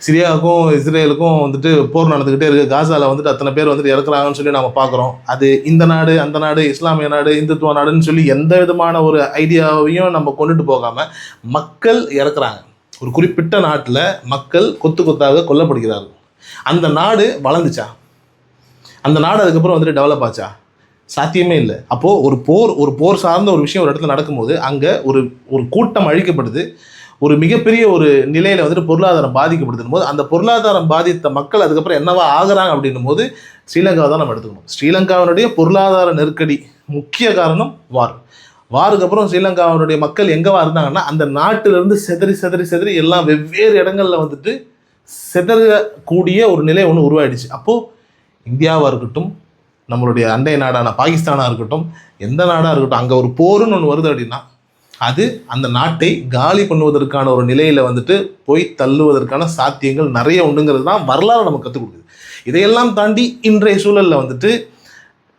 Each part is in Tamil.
சிரியாவுக்கும் இஸ்ரேலுக்கும் வந்துட்டு போர் நடந்துக்கிட்டே இருக்குது. காசாவில் வந்துட்டு அத்தனை பேர் வந்துட்டு இறக்குறாங்கன்னு சொல்லி நம்ம பார்க்குறோம். அது இந்த நாடு அந்த நாடு இஸ்லாமிய நாடு இந்துத்துவ நாடுன்னு சொல்லி எந்த விதமான ஒரு ஐடியாவையும் நம்ம கொண்டுட்டு போகாமல் மக்கள் இறக்குறாங்க. ஒரு குறிப்பிட்ட நாட்டில் மக்கள் கொத்து கொத்தாக கொல்லப்படுகிறார்கள். அந்த நாடு வளர்ந்துச்சா? அந்த நாடு அதுக்கப்புறம் வந்துட்டு டெவலப் ஆச்சா? சாத்தியமே இல்லை. அப்போது ஒரு போர் சார்ந்த ஒரு விஷயம் ஒரு இடத்துல நடக்கும்போது அங்கே ஒரு கூட்டம் அழிக்கப்படுது. ஒரு மிகப்பெரிய ஒரு நிலையில் வந்துட்டு பொருளாதாரம் பாதிக்கப்படுதுன்னு போது அந்த பொருளாதாரம் பாதித்த மக்கள் அதுக்கப்புறம் என்னவா ஆகுறாங்க அப்படின்னும் போது ஸ்ரீலங்காவை தான் நம்ம எடுத்துக்கணும். ஸ்ரீலங்காவினுடைய பொருளாதார நெருக்கடி முக்கிய காரணம் வாருக்கு அப்புறம் ஸ்ரீலங்காவினுடைய மக்கள் எங்கேவா இருந்தாங்கன்னா அந்த நாட்டிலிருந்து செதறி எல்லாம் வெவ்வேறு இடங்களில் வந்துட்டு செதறக்கூடிய ஒரு நிலை ஒன்று உருவாயிடுச்சு. அப்போது இந்தியாவாக இருக்கட்டும், நம்மளுடைய அண்டை நாடான பாகிஸ்தானாக இருக்கட்டும், எந்த நாடாக இருக்கட்டும், அங்கே ஒரு போருன்னு ஒன்று வருது அப்படின்னா அது அந்த நாட்டை காலி பண்ணுவதற்கான ஒரு நிலையில் வந்துட்டு போய் தள்ளுவதற்கான சாத்தியங்கள் நிறைய உண்டுங்கிறது தான் வரலாறு நமக்கு கற்றுக் கொடுக்குது. இதையெல்லாம் தாண்டி இன்றைய சூழலில் வந்துட்டு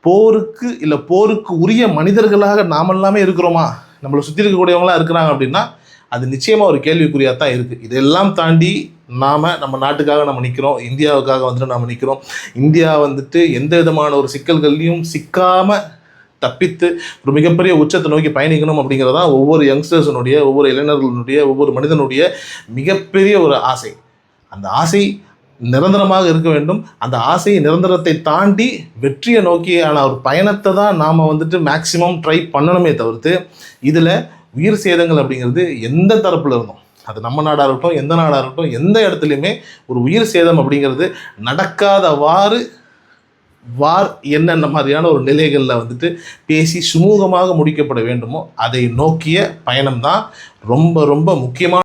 போருக்கு உரிய மனிதர்களாக நாம் எல்லாமே இருக்கிறோமா, நம்மளை சுற்றி இருக்கக்கூடியவங்களாம் இருக்கிறாங்க அப்படின்னா அது நிச்சயமாக ஒரு கேள்விக்குறியாக தான் இருக்குது. இதெல்லாம் தாண்டி நம்ம நாட்டுக்காக நம்ம நிற்கிறோம், இந்தியாவுக்காக வந்துட்டு நாம் நிற்கிறோம். இந்தியா வந்துட்டு எந்த விதமான ஒரு சிக்கல்கள்லையும் சிக்காமல் தப்பித்து ஒரு மிகப்பெரிய உச்சத்தை நோக்கி பயணிக்கணும் அப்படிங்கிறதா ஒவ்வொரு யங்ஸ்டர்ஸனுடைய, ஒவ்வொரு இளைஞர்களுடைய, ஒவ்வொரு மனிதனுடைய மிகப்பெரிய ஒரு ஆசை. அந்த ஆசை நிரந்தரமாக இருக்க வேண்டும். அந்த ஆசை நிரந்தரத்தை தாண்டி வெற்றியை நோக்கியான ஒரு பயணத்தை தான் நாம் வந்துட்டு மேக்சிமம் ட்ரை பண்ணணுமே தவிர்த்து இதில் உயிர் சேதங்கள் அப்படிங்கிறது எந்த தரப்பில் இருந்தோம், அது நம்ம நாடாக இருக்கட்டும், எந்த நாடாக இருக்கட்டும், எந்த இடத்துலையுமே ஒரு உயிர் சேதம் அப்படிங்கிறது நடக்காதவாறு என்னென்ன மாதிரியான ஒரு நிலைகளில் வந்துட்டு பேசி சுமூகமாக முடிக்கப்பட வேண்டுமோ அதை நோக்கிய பயணம் தான் ரொம்ப ரொம்ப முக்கியமான